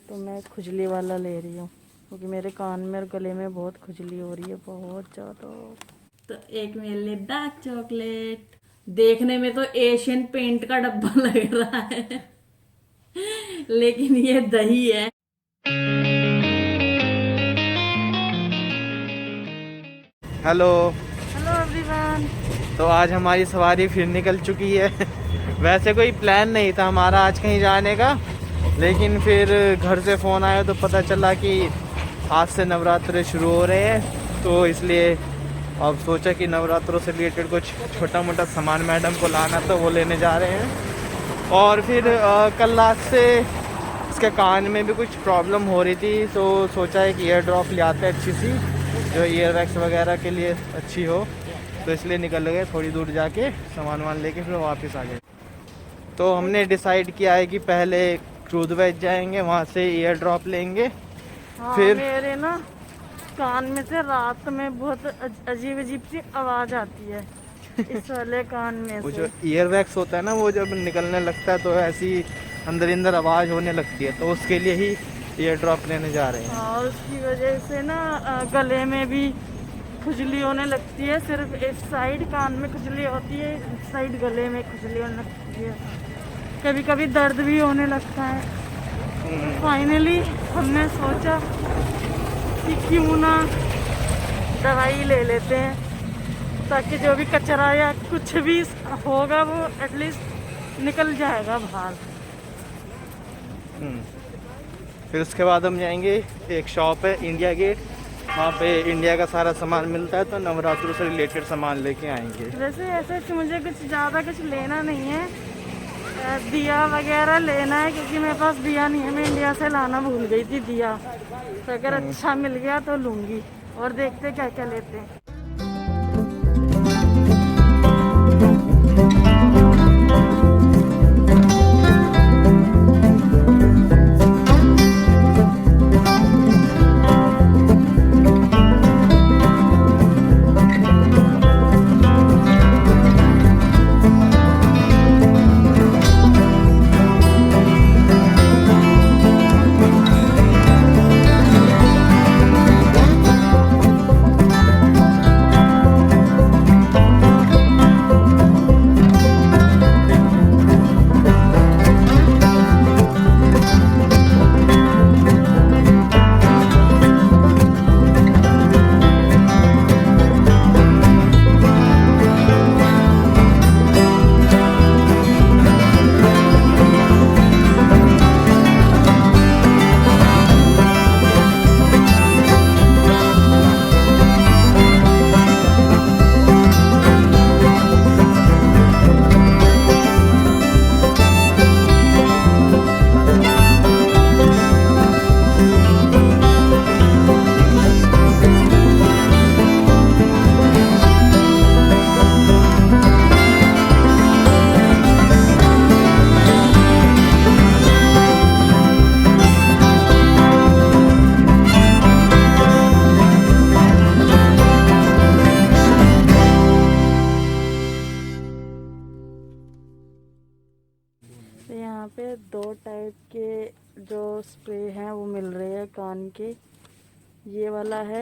तो मैं खुजली वाला ले रही हूँ क्योंकि मेरे कान में और गले में बहुत खुजली हो रही है, बहुत ज़्यादा। तो एक मेरे लिए डार्क चॉकलेट, देखने में तो एशियन पेंट का डब्बा लग रहा है लेकिन ये दही है। हेलो। Hello everyone. तो आज हमारी सवारी फिर निकल चुकी है वैसे कोई प्लान नहीं था हमारा आज कहीं जाने का, लेकिन फिर घर से फ़ोन आया तो पता चला कि आज से नवरात्रे शुरू हो रहे हैं, तो इसलिए अब सोचा कि नवरात्रों से रिलेटेड कुछ छोटा मोटा सामान मैडम को लाना, तो वो लेने जा रहे हैं। और फिर कल रात से इसके कान में भी कुछ प्रॉब्लम हो रही थी, तो सोचा है कि ईयर ड्रॉप ले आते हैं अच्छी सी, जो ईयर वैक्स वगैरह के लिए अच्छी हो, तो इसलिए निकल गए थोड़ी दूर जाके सामान वामान लेके फिर वापस आ गए। तो हमने डिसाइड किया है कि पहले क्रूज वेज जाएंगे, वहाँ से ईयर ड्रॉप लेंगे। हाँ, फिर मेरे ना कान में से रात में बहुत अजीब अजीब सी आवाज़ आती है इस वाले कान में वो से। जो ईयर वैक्स होता है ना, वो जब निकलने लगता है तो ऐसी अंदर अंदर आवाज़ होने लगती है, तो उसके लिए ही ईयर ड्रॉप लेने जा रहे हैं। हाँ, और उसकी वजह से ना गले में भी खुजली होने लगती है। सिर्फ इस साइड कान में खुजली होती है, इस साइड गले में खुजली होने लगती है, कभी कभी दर्द भी होने लगता है। फाइनली हमने सोचा कि क्यों ना दवाई ले लेते हैं, ताकि जो भी कचरा या कुछ भी होगा वो एटलीस्ट निकल जाएगा बाहर। फिर उसके बाद हम जाएंगे, एक शॉप है इंडिया गेट, वहाँ पे इंडिया का सारा सामान मिलता है, तो नवरात्रों से रिलेटेड सामान लेके आएंगे। वैसे ऐसे कि मुझे कुछ ज़्यादा कुछ लेना नहीं है, दिया वगैरह लेना है, क्योंकि मेरे पास दिया नहीं है, मैं इंडिया से लाना भूल गई थी दिया। तो अगर अच्छा मिल गया तो लूँगी, और देखते क्या क्या लेते हैं। तो यहाँ पे दो टाइप के जो स्प्रे हैं वो मिल रहे हैं कान के। ये वाला है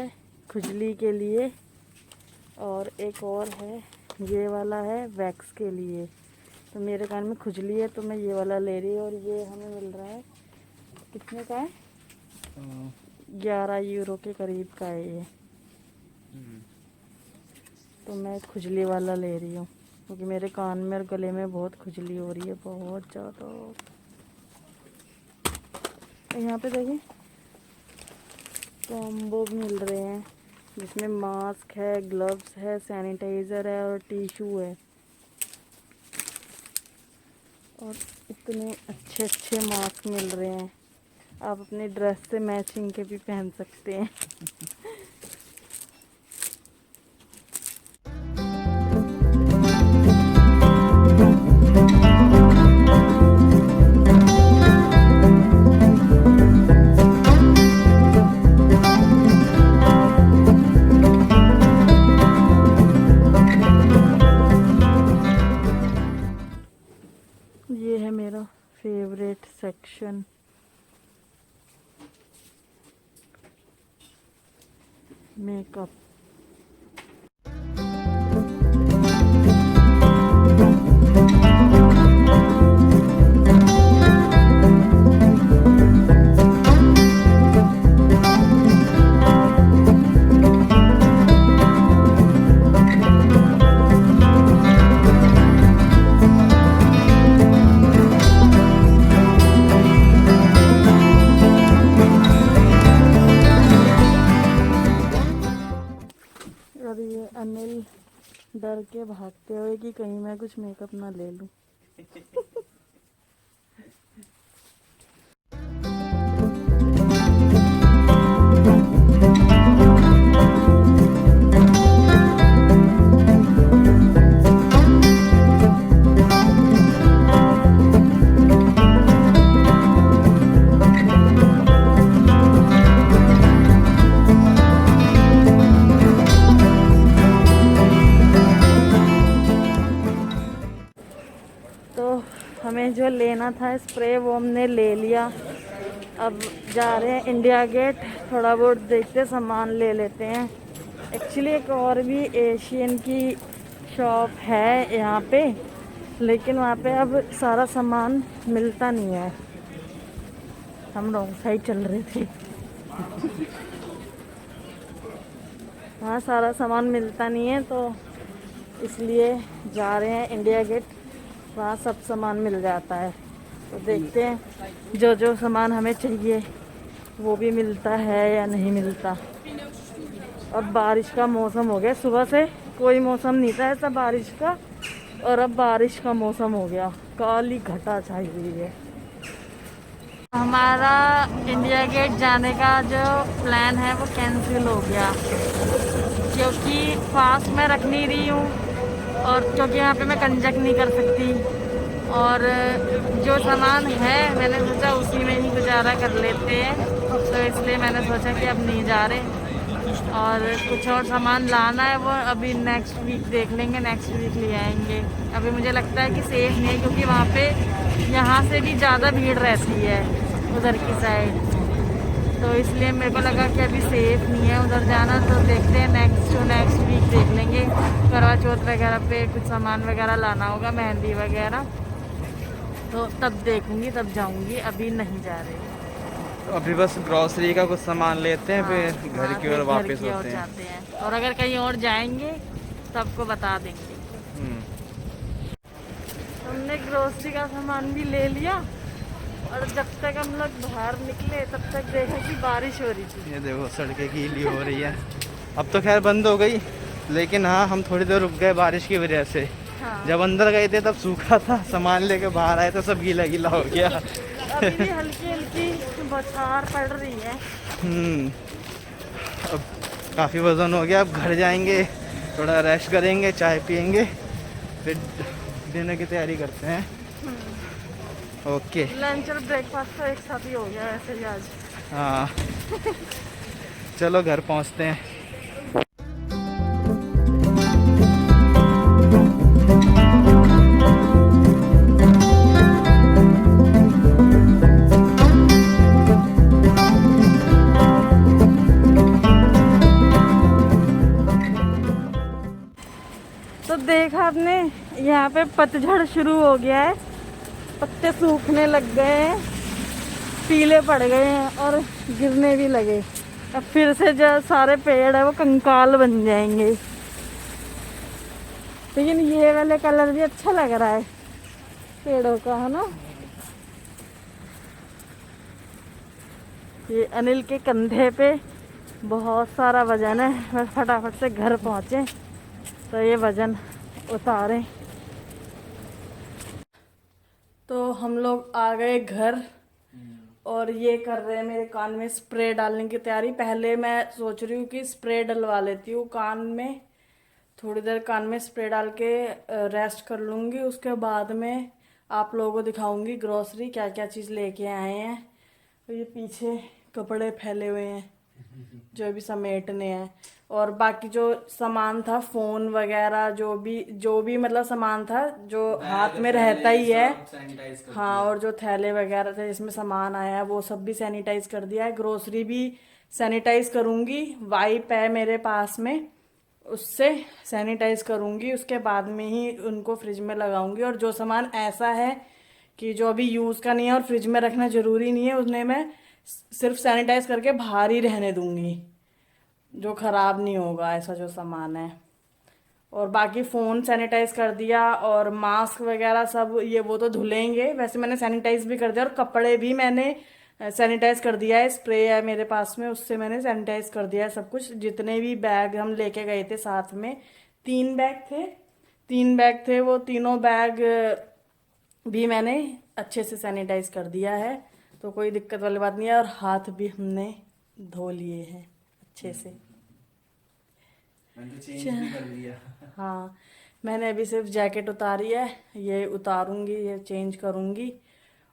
खुजली के लिए, और एक और है ये वाला है वैक्स के लिए। तो मेरे कान में खुजली है तो मैं ये वाला ले रही हूँ, और ये हमें मिल रहा है, कितने का है, 11 यूरो के करीब का है ये। तो मैं खुजली वाला ले रही हूँ क्योंकि मेरे कान में और गले में बहुत खुजली हो रही है, बहुत ज़्यादा। यहाँ पे देखिए कॉम्बो मिल रहे हैं, जिसमें मास्क है, ग्लव्स है, सैनिटाइज़र है और टिश्यू है। और इतने अच्छे अच्छे मास्क मिल रहे हैं, आप अपनी ड्रेस से मैचिंग के भी पहन सकते हैं ये है मेरा फेवरेट सेक्शन। मेकअप। और ये अनिल डर के भागते हुए कि कहीं मैं कुछ मेकअप ना ले लूं। तो हमें जो लेना था स्प्रे वो हमने ले लिया। अब जा रहे हैं इंडिया गेट, थोड़ा बहुत देखते सामान ले लेते हैं। एक्चुअली एक और भी एशियन की शॉप है यहाँ पे, लेकिन वहाँ पे अब सारा सामान मिलता नहीं है। हम रॉन्ग साइड चल रहे थे। वहाँ सारा सामान मिलता नहीं है, तो इसलिए जा रहे हैं इंडिया गेट, वहाँ सब सामान मिल जाता है। तो देखते हैं जो जो सामान हमें चाहिए वो भी मिलता है या नहीं मिलता। और बारिश का मौसम हो गया, सुबह से कोई मौसम नहीं था ऐसा बारिश का, और अब बारिश का मौसम हो गया, काली घटा छाई हुई है। हमारा इंडिया गेट जाने का जो प्लान है वो कैंसिल हो गया, क्योंकि फास्ट में रख नहीं रही हूँ, और क्योंकि यहाँ पे मैं कंजक नहीं कर सकती, और जो सामान है मैंने सोचा उसी में ही गुजारा कर लेते हैं, तो इसलिए मैंने सोचा कि अब नहीं जा रहे। और कुछ और सामान लाना है वो अभी नेक्स्ट वीक देख लेंगे, नेक्स्ट वीक ले आएंगे। अभी मुझे लगता है कि सेफ़ नहीं है, क्योंकि वहाँ पे यहाँ से भी ज़्यादा भीड़ रहती है उधर की साइड, तो इसलिए मेरे को लगा कि अभी सेफ़ नहीं है उधर जाना। तो देखते हैं नेक्स्ट वीक देख लेंगे। करवा चौथ वगैरह पे कुछ सामान वगैरह लाना होगा, मेहंदी वगैरह, तो तब देखूंगी, तब जाऊंगी, अभी नहीं जा रही। अभी बस ग्रोसरी का कुछ सामान लेते हैं, हाँ, फिर घर की ओर वापस होते हैं। जाते हैं, और अगर कहीं और जाएंगे तो आपको बता देंगे। हमने ग्रोसरी का सामान भी ले लिया, और जब तक हम लोग बाहर निकले तब तक देखा कि बारिश हो रही थी। ये देखो सड़कें गीली हो रही है। अब तो खैर बंद हो गई, लेकिन हाँ हम थोड़ी देर रुक गए बारिश की वजह से। हाँ। जब अंदर गए थे तब सूखा था, सामान लेके बाहर आए तो सब गीला गीला हो गया। अभी भी हल्की हल्की बौछार पड़ रही है। अब काफ़ी वजन हो गया, अब घर जाएंगे, थोड़ा रेस्ट करेंगे, चाय पियेंगे, फिर डिनर की तैयारी करते हैं। ओके। लंच और ब्रेकफास्ट तो एक साथ ही हो गया वैसे ही आज। हाँ चलो घर पहुंचते हैं। तो देखा आपने, यहाँ पे पतझड़ शुरू हो गया है, पत्ते सूखने लग गए हैं, पीले पड़ गए हैं और गिरने भी लगे। अब फिर से जो सारे पेड़ है वो कंकाल बन जाएंगे। लेकिन ये वाले कलर भी अच्छा लग रहा है पेड़ों का, है ना। ये अनिल के कंधे पे बहुत सारा वजन है, बस फटाफट से घर पहुँचे तो ये वजन उतारें। तो हम लोग आ गए घर, और ये कर रहे हैं मेरे कान में स्प्रे डालने की तैयारी। पहले मैं सोच रही हूँ कि स्प्रे डलवा लेती हूँ कान में, थोड़ी देर कान में स्प्रे डाल के रेस्ट कर लूँगी, उसके बाद में आप लोगों को दिखाऊंगी ग्रोसरी क्या क्या चीज़ लेके आए हैं। तो ये पीछे कपड़े फैले हुए हैं, जो भी समेटने हैं। और बाकी जो सामान था, फोन वगैरह, जो भी मतलब सामान था जो हाथ में रहता ही है, हाँ, और जो थैले वगैरह थे जिसमें सामान आया है वो सब भी सैनिटाइज कर दिया है। ग्रोसरी भी सैनिटाइज करूंगी, वाइप है मेरे पास में, उससे सैनिटाइज करूंगी, उसके बाद में ही उनको फ्रिज में लगाऊंगी। और जो सामान ऐसा है कि जो अभी यूज का नहीं है और फ्रिज में रखना जरूरी नहीं है, उन्हें मैं सिर्फ सैनिटाइज करके बाहर ही रहने दूंगी, जो खराब नहीं होगा ऐसा जो सामान है। और बाकी फोन सैनिटाइज कर दिया, और मास्क वगैरह सब ये वो तो धुलेंगे, वैसे मैंने सैनिटाइज भी कर दिया। और कपड़े भी मैंने सैनिटाइज कर दिया है, स्प्रे है मेरे पास में, उससे मैंने सैनिटाइज कर दिया है सब कुछ। जितने भी बैग हम लेके गए थे साथ में, 3 बैग थे, वो तीनों बैग भी मैंने अच्छे से सैनिटाइज कर दिया है, तो कोई दिक्कत वाली बात नहीं है। और हाथ भी हमने धो लिए हैं अच्छे से। मैंने तो चेंज भी कर लिया। हाँ, मैंने अभी सिर्फ जैकेट उतारी है, ये उतारूंगी, ये चेंज करूंगी।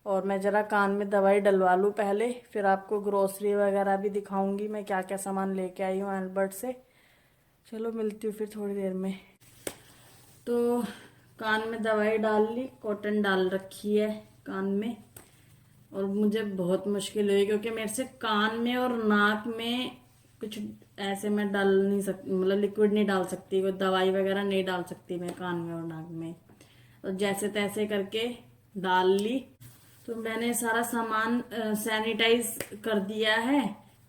और मैं जरा कान में दवाई डलवा लूँ पहले, फिर आपको ग्रोसरी वगैरह भी दिखाऊंगी मैं क्या क्या सामान लेके आई हूँ एल्बर्ट से। चलो मिलती हूँ फिर थोड़ी देर में। तो कान में दवाई डाल ली, कॉटन डाल रखी है कान में। और मुझे बहुत मुश्किल हुई क्योंकि मेरे से कान में और नाक में कुछ ऐसे मैं डाल नहीं सकती, मतलब लिक्विड नहीं डाल सकती, कोई दवाई वगैरह नहीं डाल सकती मैं कान में और नाक में। तो जैसे तैसे करके डाल ली। तो मैंने सारा सामान सैनिटाइज कर दिया है।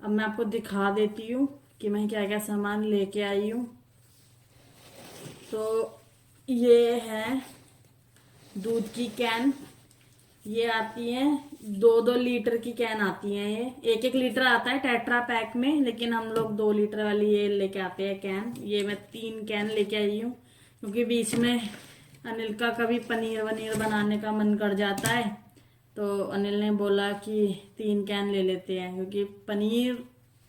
अब मैं आपको दिखा देती हूँ कि मैं क्या क्या सामान लेके आई हूँ। तो ये है दूध की कैन, ये आती है 2-2 लीटर की कैन आती है। ये 1-1 लीटर आता है टेट्रा पैक में, लेकिन हम लोग 2 लीटर वाली ये लेके आते हैं कैन। ये मैं 3 कैन लेके आई हूँ क्योंकि बीच में अनिल का कभी पनीर वनीर बनाने का मन कर जाता है, तो अनिल ने बोला कि 3 कैन ले लेते हैं, क्योंकि पनीर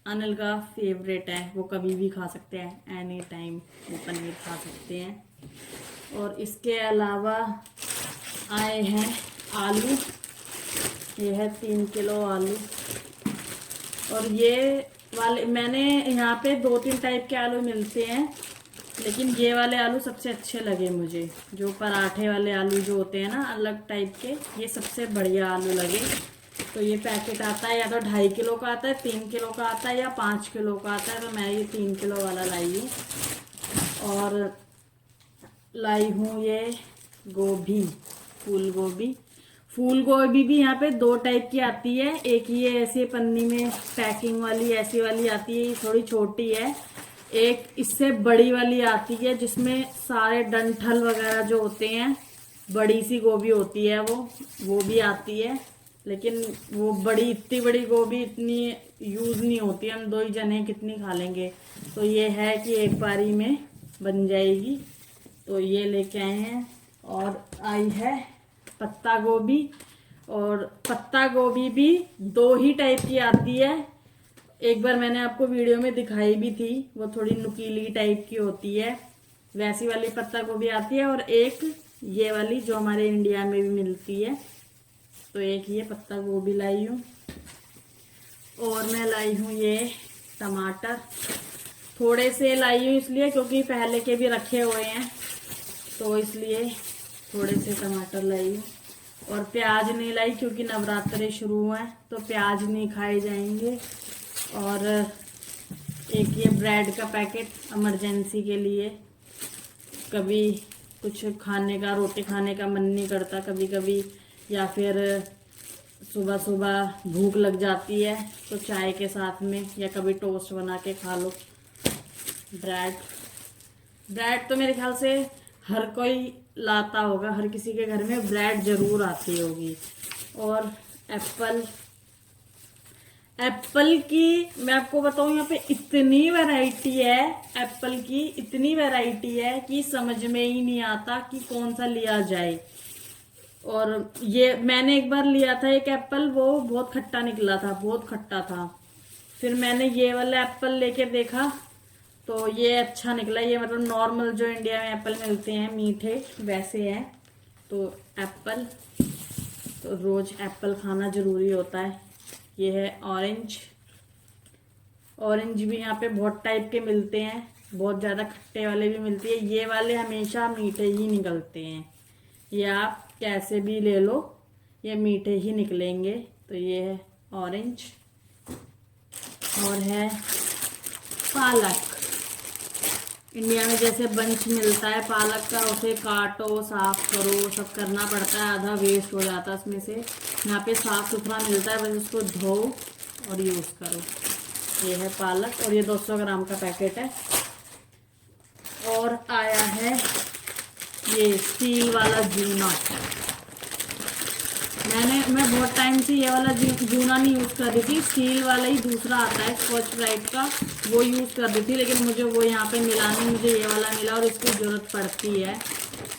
अनिल का फेवरेट है, वो कभी भी खा सकते हैं, एनी टाइम वो पनीर खा सकते हैं। और इसके अलावा आए हैं आलू, ये है 3 किलो आलू। और ये वाले मैंने यहाँ पे 2-3 टाइप के आलू मिलते हैं, लेकिन ये वाले आलू सबसे अच्छे लगे मुझे, जो पराठे वाले आलू जो होते हैं ना अलग टाइप के, ये सबसे बढ़िया आलू लगे। तो ये पैकेट आता है या तो 2.5 किलो का आता है, 3 किलो का आता है, या 5 किलो का आता है। तो मैं ये 3 किलो वाला लाई हूँ। और लाई हूँ ये गोभी, फूल गोभी भी यहाँ पे 2 टाइप की आती है। एक ये ऐसे पन्नी में पैकिंग वाली ऐसी वाली आती है, ये थोड़ी छोटी है। एक इससे बड़ी वाली आती है जिसमें सारे डंठल वगैरह जो होते हैं, बड़ी सी गोभी होती है वो भी आती है। लेकिन वो बड़ी, इतनी बड़ी गोभी इतनी यूज नहीं होती, हम 2 ही जने कितनी खा लेंगे। तो ये है कि एक बारी में बन जाएगी, तो ये लेके आए हैं। और आई है पत्ता गोभी, और पत्ता गोभी भी 2 ही टाइप की आती है। एक बार मैंने आपको वीडियो में दिखाई भी थी, वो थोड़ी नुकीली टाइप की होती है, वैसी वाली पत्ता गोभी आती है। और एक ये वाली जो हमारे इंडिया में भी मिलती है। तो एक ये पत्ता गोभी लाई हूँ। और मैं लाई हूँ ये टमाटर, थोड़े से लाई हूँ इसलिए क्योंकि पहले के भी रखे हुए हैं, तो इसलिए थोड़े से टमाटर लाई हूँ। और प्याज नहीं लाई क्योंकि नवरात्रे शुरू हुए हैं, तो प्याज नहीं खाए जाएंगे। और एक ये ब्रेड का पैकेट इमरजेंसी के लिए, कभी कुछ खाने का, रोटी खाने का मन नहीं करता कभी कभी, या फिर सुबह सुबह भूख लग जाती है तो चाय के साथ में, या कभी टोस्ट बना के खा लो। ब्रेड तो मेरे ख्याल से हर कोई लाता होगा, हर किसी के घर में ब्रेड जरूर आती होगी। और एप्पल की मैं आपको बताऊं, यहाँ पे इतनी वैरायटी है, एप्पल की इतनी वैरायटी है कि समझ में ही नहीं आता कि कौन सा लिया जाए। और ये मैंने एक बार लिया था एक एप्पल, वो बहुत खट्टा निकला था, बहुत खट्टा था। फिर मैंने ये वाला एप्पल लेके देखा तो ये अच्छा निकला। ये मतलब नॉर्मल जो इंडिया में एप्पल मिलते हैं मीठे, वैसे हैं। तो एप्पल, तो रोज एप्पल खाना जरूरी होता है। ये है ऑरेंज, ऑरेंज भी यहाँ पे बहुत टाइप के मिलते हैं, बहुत ज़्यादा खट्टे वाले भी मिलती है। ये वाले हमेशा मीठे ही निकलते हैं, ये आप कैसे भी ले लो ये मीठे ही निकलेंगे। तो ये है ऑरेंज और है पालक। इंडिया में जैसे बंच मिलता है पालक का, उसे काटो, साफ करो, सब करना पड़ता है, आधा वेस्ट हो जाता है उसमें से। यहाँ पे साफ सुथरा मिलता है, बस उसको धो और यूज़ करो। ये है पालक और ये 200 ग्राम का पैकेट है। और आया है ये स्टील वाला जूना। मैं बहुत टाइम से ये वाला जूना नहीं यूज़ कर रही थी, स्टील वाला ही दूसरा आता है स्कॉच ब्राइट का, वो यूज़ कर रही थी, लेकिन मुझे वो यहाँ पे मिला नहीं, मुझे ये वाला मिला और इसकी ज़रूरत पड़ती है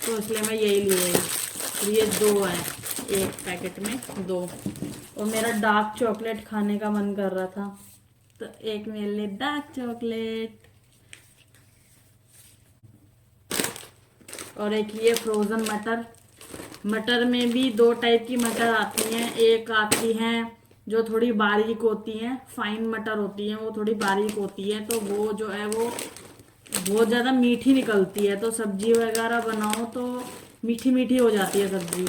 तो इसलिए मैं यही ले आई। और ये 2 है, एक पैकेट में 2। और मेरा डार्क चॉकलेट खाने का मन कर रहा था तो एक मेरे लिए डार्क चॉकलेट। और एक ये फ्रोज़न मटर। मटर में भी 2 टाइप की मटर आती हैं, एक आती हैं जो थोड़ी बारीक होती हैं, फाइन मटर होती हैं, वो थोड़ी बारीक होती है, तो वो जो है वो बहुत ज़्यादा मीठी निकलती है, तो सब्जी वगैरह बनाओ तो मीठी मीठी हो जाती है सब्जी।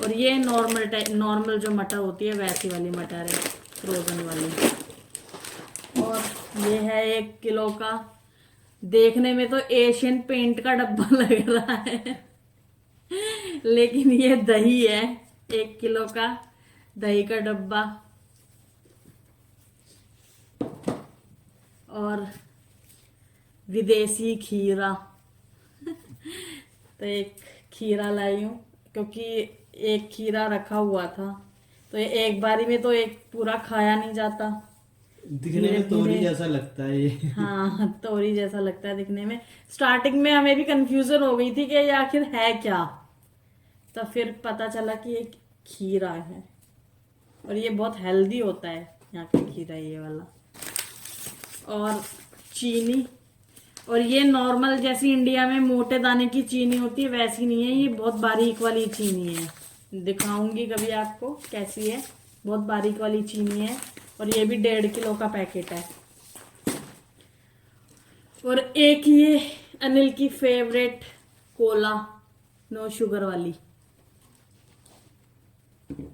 और ये नॉर्मल जो मटर होती है वैसी वाली मटर है, फ्रोज़न वाली। और ये है 1 किलो का, देखने में तो एशियन पेंट का डब्बा लग रहा है लेकिन ये दही है, 1 किलो का दही का डब्बा। और विदेशी खीरा तो एक खीरा लाई हूँ, क्योंकि एक खीरा रखा हुआ था तो ये एक बारी में तो एक पूरा खाया नहीं जाता। दिखने में तोरी जैसा लगता है ये। हाँ, तोरी जैसा लगता है दिखने में। स्टार्टिंग में हमें भी कंफ्यूजन हो गई थी कि ये आखिर है क्या, तो फिर पता चला कि ये खीरा है और ये बहुत हेल्दी होता है यहाँ का खीरा, ये वाला। और चीनी, और ये नॉर्मल जैसी इंडिया में मोटे दाने की चीनी होती है वैसी नहीं है, ये बहुत बारीक वाली चीनी है, दिखाऊंगी कभी आपको कैसी है, बहुत बारीक वाली चीनी है। और ये भी 1.5 किलो का पैकेट है। और एक ये अनिल की फेवरेट कोला, नो शुगर वाली।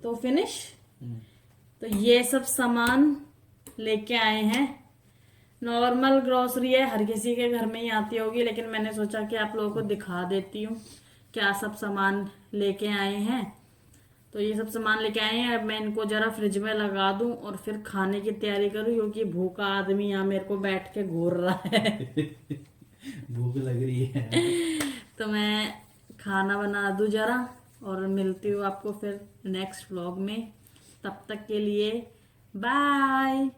तो फिनिश। तो ये सब सामान लेके आए हैं। नॉर्मल ग्रोसरी है, हर किसी के घर में ही आती होगी, लेकिन मैंने सोचा कि आप लोगों को दिखा देती हूँ क्या सब सामान लेके आए हैं। तो ये सब सामान लेके आए हैं, अब मैं इनको जरा फ्रिज में लगा दूं और फिर खाने की तैयारी करूं, क्योंकि भूखा आदमी यहाँ मेरे को बैठ के घूर रहा है भूख लग रही है तो मैं खाना बना दूं जरा और मिलती हूँ आपको फिर नेक्स्ट व्लॉग में। तब तक के लिए बाय।